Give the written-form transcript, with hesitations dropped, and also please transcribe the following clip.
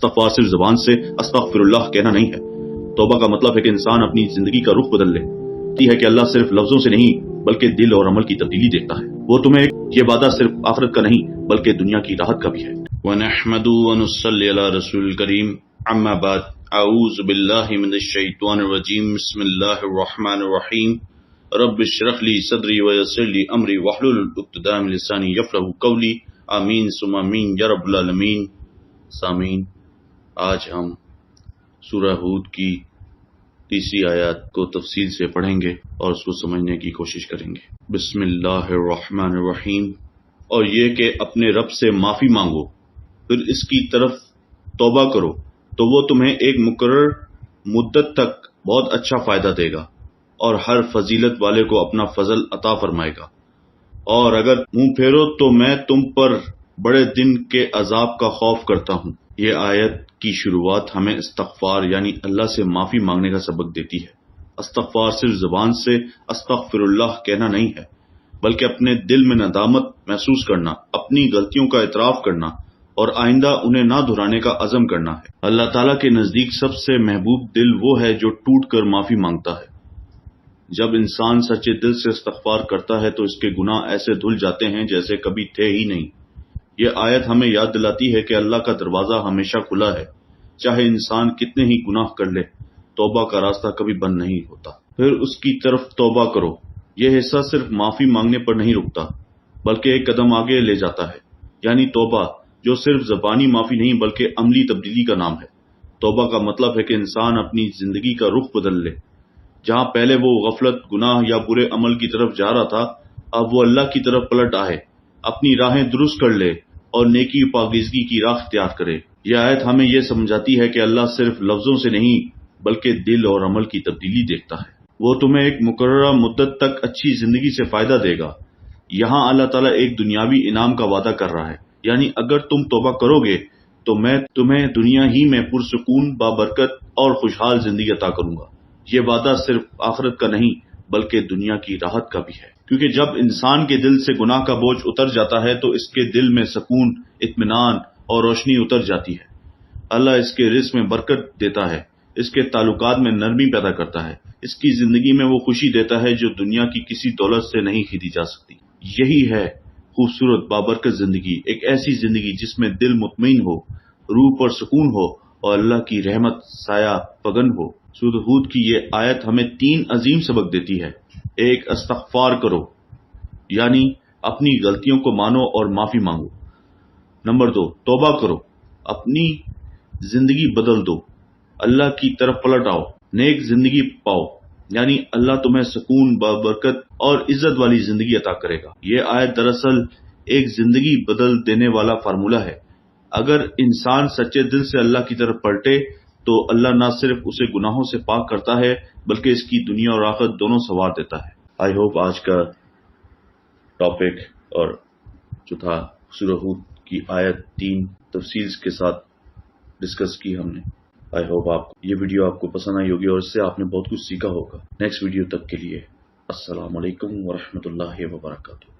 استغفار صرف زبان سے استغفراللہ کہنا نہیں ہے۔ توبہ کا مطلب ہے کہ انسان اپنی زندگی کا رخ بدل لے۔ ہے کہ اللہ صرف لفظوں سے نہیں بلکہ دل اور عمل کی تبدیلی دیکھتا ہے۔ وہ تمہیں یہ وعدہ صرف آخرت کا نہیں بلکہ دنیا کی راحت کا بھی ہے۔ وَنَحْمَدُ وَنُصَلِّ عَلَى رَسُولِ الْكَرِيمِ اما بعد اعوذ باللہ من الشیطان الرجیم بسم اللہ الرحمن الرحیم رب اشرح لی صدری ویسر لی امری واحلل عقدۃ من لسانی یفقہوا قولی آمین ثم آمین یا رب العالمین۔ سامعین، آج ہم سورہ ہود کی تیسری آیات کو تفصیل سے پڑھیں گے اور اس کو سمجھنے کی کوشش کریں گے۔ بسم اللہ الرحمن الرحیم۔ اور یہ کہ اپنے رب سے معافی مانگو، پھر اس کی طرف توبہ کرو تو وہ تمہیں ایک مقرر مدت تک بہت اچھا فائدہ دے گا اور ہر فضیلت والے کو اپنا فضل عطا فرمائے گا۔ اور اگر منہ پھیرو تو میں تم پر بڑے دن کے عذاب کا خوف کرتا ہوں۔ یہ آیت کی شروعات ہمیں استغفار یعنی اللہ سے معافی مانگنے کا سبق دیتی ہے۔ استغفار صرف زبان سے استغفراللہ کہنا نہیں ہے، بلکہ اپنے دل میں ندامت محسوس کرنا، اپنی غلطیوں کا اعتراف کرنا اور آئندہ انہیں نہ دہرانے کا عزم کرنا ہے۔ اللہ تعالیٰ کے نزدیک سب سے محبوب دل وہ ہے جو ٹوٹ کر معافی مانگتا ہے۔ جب انسان سچے دل سے استغفار کرتا ہے تو اس کے گناہ ایسے دھل جاتے ہیں جیسے کبھی تھے ہی نہیں۔ یہ آیت ہمیں یاد دلاتی ہے کہ اللہ کا دروازہ ہمیشہ کھلا ہے، چاہے انسان کتنے ہی گناہ کر لے، توبہ کا راستہ کبھی بند نہیں ہوتا۔ پھر اس کی طرف توبہ کرو، یہ حصہ صرف معافی مانگنے پر نہیں رکتا بلکہ ایک قدم آگے لے جاتا ہے، یعنی توبہ جو صرف زبانی معافی نہیں بلکہ عملی تبدیلی کا نام ہے۔ توبہ کا مطلب ہے کہ انسان اپنی زندگی کا رخ بدل لے۔ جہاں پہلے وہ غفلت، گناہ یا برے عمل کی طرف جا رہا تھا، اب وہ اللہ کی طرف پلٹ آئے، اپنی راہیں درست کر لے اور نیکی و پاکیزگی کی راہ اختیار کرے۔ یہ آیت ہمیں یہ سمجھاتی ہے کہ اللہ صرف لفظوں سے نہیں بلکہ دل اور عمل کی تبدیلی دیکھتا ہے۔ وہ تمہیں ایک مقررہ مدت تک اچھی زندگی سے فائدہ دے گا۔ یہاں اللہ تعالیٰ ایک دنیاوی انعام کا وعدہ کر رہا ہے، یعنی اگر تم توبہ کرو گے تو میں تمہیں دنیا ہی میں پرسکون، بابرکت اور خوشحال زندگی عطا کروں گا۔ یہ وعدہ صرف آخرت کا نہیں بلکہ دنیا کی راحت کا بھی ہے، کیونکہ جب انسان کے دل سے گناہ کا بوجھ اتر جاتا ہے تو اس کے دل میں سکون، اطمینان اور روشنی اتر جاتی ہے۔ اللہ اس کے رزق میں برکت دیتا ہے، اس کے تعلقات میں نرمی پیدا کرتا ہے، اس کی زندگی میں وہ خوشی دیتا ہے جو دنیا کی کسی دولت سے نہیں خریدی جا سکتی۔ یہی ہے خوبصورت بابرکت زندگی، ایک ایسی زندگی جس میں دل مطمئن ہو، روح پر سکون ہو اور اللہ کی رحمت سایہ فگن ہو۔ سورۃ ہود کی یہ آیت ہمیں 3 عظیم سبق دیتی ہے۔ ایک، استغفار کرو، یعنی اپنی غلطیوں کو مانو اور معافی مانگو۔ نمبر 2، توبہ کرو، اپنی زندگی بدل دو، اللہ کی طرف پلٹ آؤ، نیک زندگی پاؤ، یعنی اللہ تمہیں سکون، بابرکت اور عزت والی زندگی عطا کرے گا۔ یہ آیت دراصل ایک زندگی بدل دینے والا فارمولہ ہے۔ اگر انسان سچے دل سے اللہ کی طرف پلٹے تو اللہ نہ صرف اسے گناہوں سے پاک کرتا ہے بلکہ اس کی دنیا اور آخرت دونوں سنوار دیتا ہے۔ آئی ہوپ آج کا ٹاپک اور جو تھا سورہ ہود کی آیت 3 تفصیل کے ساتھ ڈسکس کی ہم نے۔ آئی ہوپ یہ ویڈیو آپ کو پسند آئی ہوگی اور اس سے آپ نے بہت کچھ سیکھا ہوگا۔ نیکسٹ ویڈیو تک کے لیے السلام علیکم ورحمۃ اللہ وبرکاتہ۔